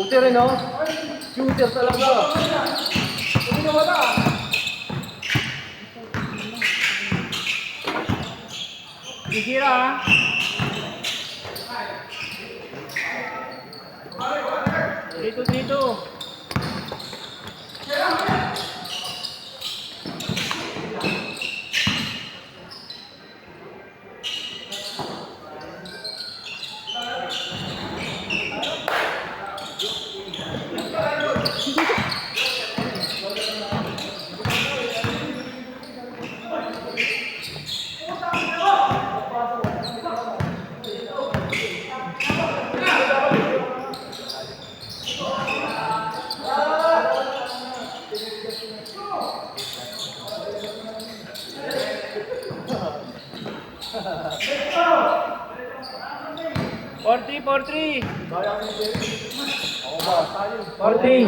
Shooter eh, no? Shooter talaga. Hindi na wala. Sisira ha. Dito. 4-3. 4-3.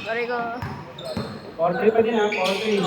Sorry ko. 4-3 pa din ha, 4-3.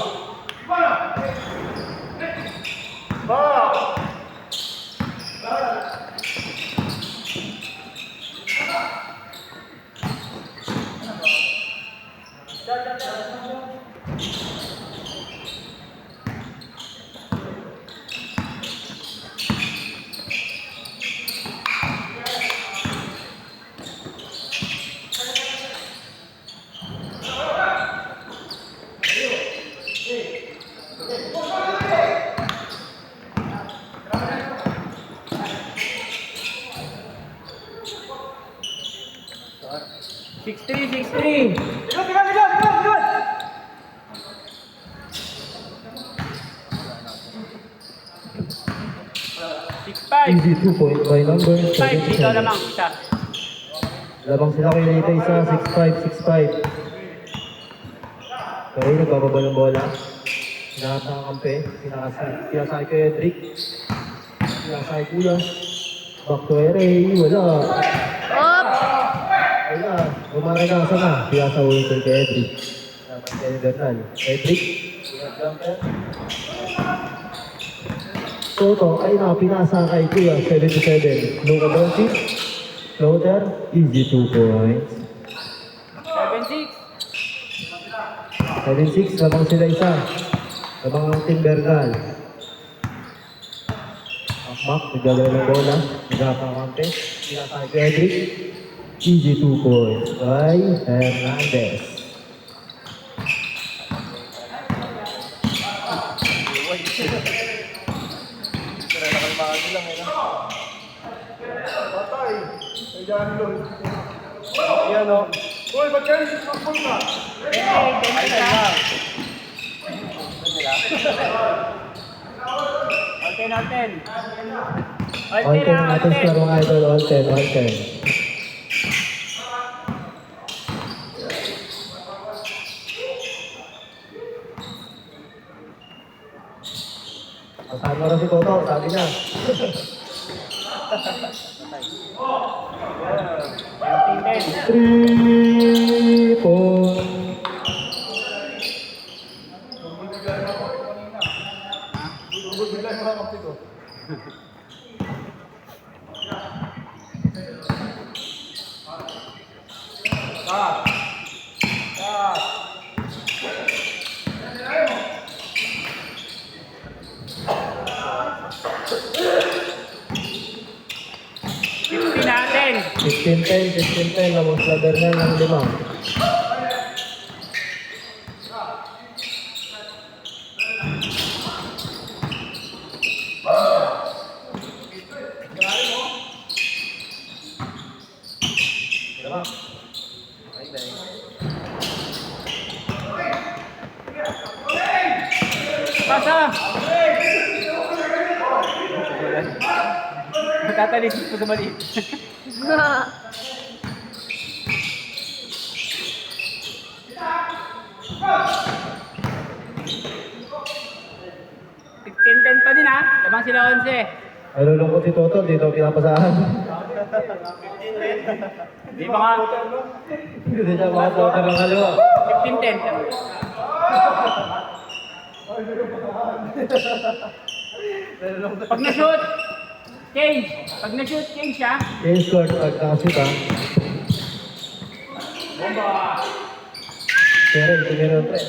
Six three. Easy 2 point by number 5 dito 77. lamang isa. Labang sila kayo dito isa, 6-5. Pero yun, nagbababa ng bola. Hinahat ng kampe. Pinasakay kay Edric. Pinasakay kuya. Back to Ere. Wala. Op! Wala. Bumarenasa na. Pinasa ulit kay Edric. Dapat kay Bernal. Edric. Pinag-jumper. Toto ay pinasa kay kuya. 77. Luka Doncic. Floater. Easy 2 points. 7-6. 7-6, labang sila isa. Labang ang Team Bernal. Akmak, nagdadala ng bola. Nagkakamante. Pinasakay kay Edric. Easy 2 points by Hernandez. Yan o. Uy, ba't kayo nagpapul ka? All 10 ang ating score mga idol. All 10, all 10. Kasama rin si Toto, sabi niya. 3 points. Natin. 15-10, labang sila Bernal ng 5. Pasa! Matatalis ko sa maliit. 10 pa din ha. Labang sila 11. Nalulungkot si Toto, dito pinapasahan. Di ba nga? Hindi siya makatoto ng kaliwa. 15-10. Pag na-shoot, change. Pag na-shoot, change siya. Change court pag nakashoot ha. Tingnan pre.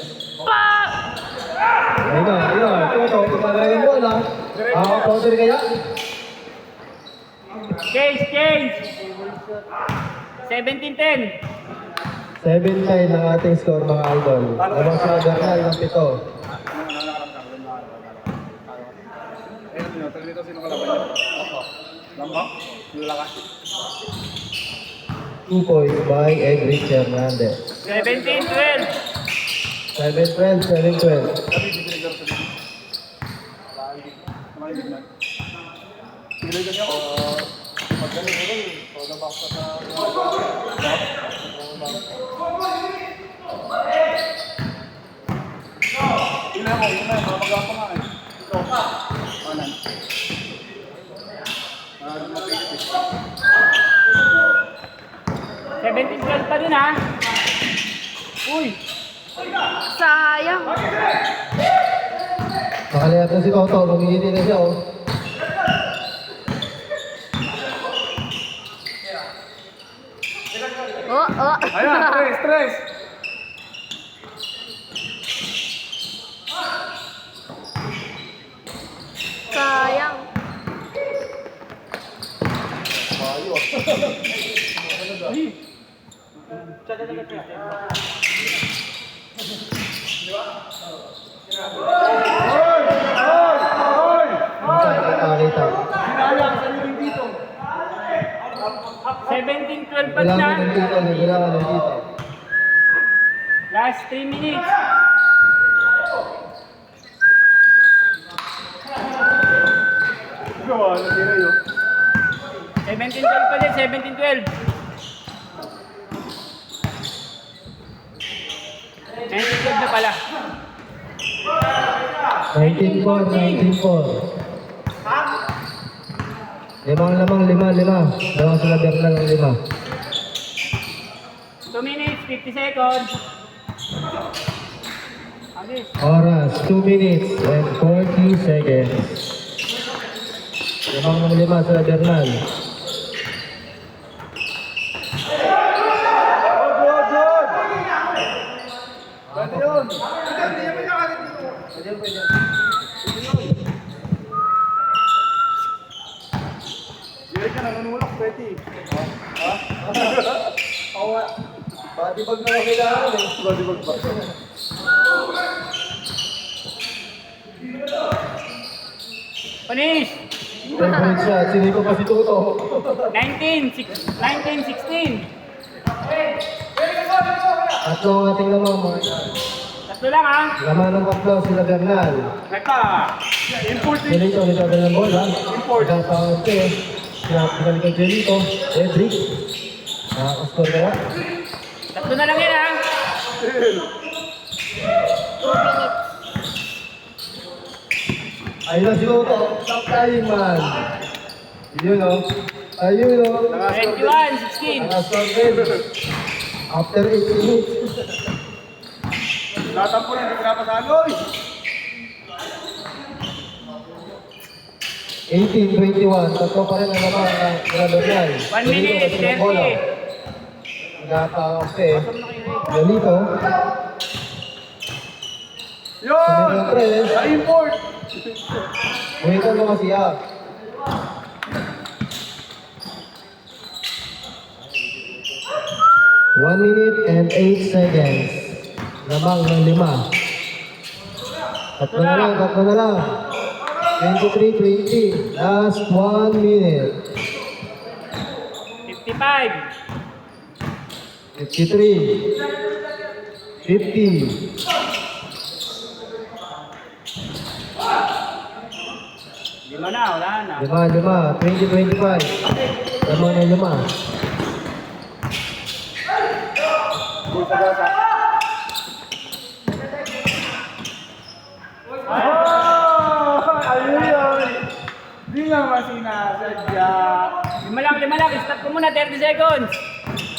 Ayun. Toto, ipagay yung bola. Toto rin kaya? Change. 17-10. 7-9 ang ating score mga idol. Lamang sila Bernal ng 7. Ayun, dito sino kalaban niya? Lambak? Lalakas. 2 points by Edric Hernandez. 17-12. 7-12, 7-12. Kami bibigyan sa dito. Kamay bigman. Pili ka niya o pagdali mo rin. So, nabaksa sa... Yun na, mamagapa nga eh. Ito. Anan. Mapigit. 17-12 pa din ha. Uy. Sayang. Nakalayat na si Toto, lumingiti na siya oh. Oh. Ayan, stress. Sayang. Nakakita. Sinayang sa iyo dito. 17-12 pa din Kailangan ha. ng dito, kailangan ng dito. Last 3 minutes. Gawa, natira yun. 17-12 pa din. 17-12. 19-12 na pala. 19-4, 19-4. Lamang 5. Lamang sila Bernal ng 5. 2 minutes, 50 seconds. Agis. Oras, 2 minutes and 40 seconds. Lamang 5 sila Bernal. Good. Pwede yun. Hindi ka nanunulak, pwede. Ha? Oo, body bag na kailangan eh. Body bag ba? Finish. Favorite shot, sini ko pa si Toto. 19-16. Tatlo ang ating lamang mga. Tatlo lang ha. Laman ng tatlo sila Bernal. Nagpa. Import din. Jelito, nito ng bola. Nagkakaunti. Pinalik kay Jelito. Edric. Nakakascore kaya. Tatlo na lang yan ha. 2 minutes. Ayun na si Toto. Top time man. Yun o. Ayun o. 21-16. Nakascore din. After 8 minutes. Natampo lang, hindi pinapasaloy. 18-21. Tatlo pa rin ang naman ng Bernal. 1 minute, 30. Nagkakaunti. Jelito. Yun! Press. Sa import! Buhitan mo kasi ah. One minute and 8 seconds. Lamang ng 5. Tatlo na lang. 23-20. Last 1 minute. 55. 53. 50. Lima na, wala na. 5. 20-25. Lamang ng 5. Goal sa gasa. Oh! Ayun yun! Di nga masina lima lang. Stop ko muna, 30 seconds.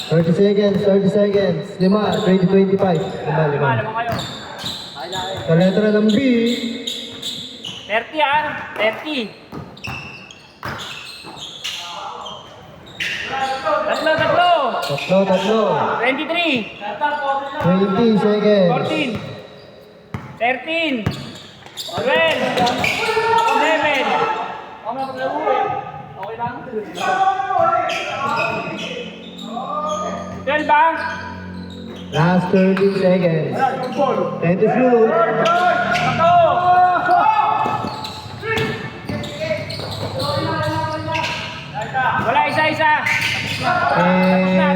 30 seconds, 30 seconds. 5, 20, 25. 5, Lima, alam mo kayo. Sa letra ng B. 30 ah, 30. Tatlo, tatlo. Tatlo. 23. 20 seconds. 14. 13. 12. 11. Okay lang. 12 ba? Last 30 seconds. 10 to shoot. Ako. Wala isa-isa. And